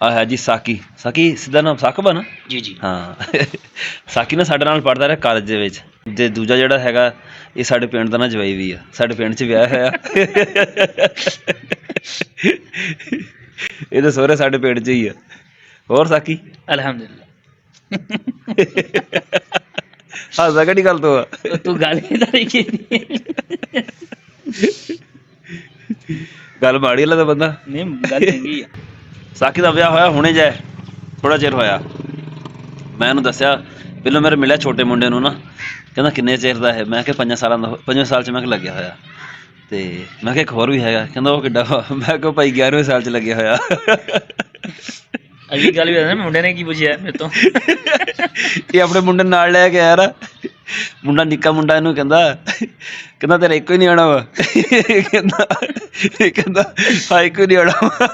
ਆ ਹੈ ਜੀ ਸਾਕੀ। ਸਾਕੀ ਸਿੱਧਾ ਨਾਮ ਸਾਕਬ ਆ ਨਾ? ਜੀ ਜੀ। ਹਾਂ ਸਾਕੀ ਨਾ ਸਾਡੇ ਨਾਲ ਪੜ੍ਹਦਾ ਰਿਹਾ ਕਾਲਜ ਦੇ ਵਿੱਚ। ਤੇ ਦੂਜਾ ਜਿਹੜਾ ਹੈਗਾ ਇਹ ਸਾਡੇ ਪਿੰਡ ਦਾ ਨਾ ਜਵਾਈ ਵੀ ਆ, ਸਾਡੇ ਪਿੰਡ 'ਚ ਵਿਆਹ ਹੋਇਆ। ਇਹਦੇ ਸਹੁਰੇ ਸਾਡੇ ਪਿੰਡ 'ਚ ਹੀ ਆ। ਹੋਰ ਸਾਕੀ? ਅਲਹਮਦੁਲਿਲਾ। ਹੱਸਦਾ ਕਿਹੜੀ ਗੱਲ ਤੋਂ ਆ? ਤੂੰ ਗੱਲ ਹੀ ਤਾਂ ਨਹੀਂ ਕੀਤੀ। ਗੱਲ ਮਾੜੀ ਲੱਗਦਾ ਬੰਦਾ। ਨਹੀਂ ਗੱਲ ਚੰਗੀ ਆ। ਸਾਕੀ ਦਾ ਵਿਆਹ ਹੋਇਆ ਹੁਣੇ ਜਾਏ, ਥੋੜ੍ਹਾ ਚਿਰ ਹੋਇਆ। ਮੈਂ ਉਹਨੂੰ ਦੱਸਿਆ, ਪਹਿਲਾਂ ਮੇਰੇ ਮਿਲਿਆ ਛੋਟੇ ਮੁੰਡੇ ਨੂੰ ਨਾ, ਕਹਿੰਦਾ ਕਿੰਨੇ ਚਿਰ ਦਾ ਹੈ? ਮੈਂ ਕਿਹਾ 5 ਸਾਲਾਂ ਦਾ। 5ਵੇਂ ਸਾਲ 'ਚ ਮੈਂ ਕਿਹਾ ਲੱਗਿਆ ਹੋਇਆ। ਤੇ ਮੈਂ ਕਿਹਾ ਇੱਕ ਹੋਰ ਵੀ ਹੈਗਾ, ਕਹਿੰਦਾ ਉਹ ਕਿੱਡਾ? ਮੈਂ ਕਿਹਾ ਭਾਈ 11ਵੇਂ ਸਾਲ 'ਚ ਲੱਗਿਆ ਹੋਇਆ। ਅਗਲੀ ਗੱਲ ਵੀ ਨਾ ਮੁੰਡੇ ਨੇ ਕੀ ਪੁੱਛਿਆ ਮੇਰੇ ਤੋਂ। ਇਹ ਆਪਣੇ ਮੁੰਡੇ ਨੂੰ ਨਾਲ ਲੈ ਕੇ ਆਇਆ ਨਾ, ਮੁੰਡਾ ਨਿੱਕਾ ਮੁੰਡਾ ਇਹਨੂੰ ਕਹਿੰਦਾ ਤੇਰਾ ਇੱਕੋ ਹੀ ਨਹੀਂ ਆਉਣਾ ਵਾ। ਕਹਿੰਦਾ ਹਾਂ ਇੱਕੋ ਹੀ ਨਹੀਂ ਆਉਣਾ ਵਾ।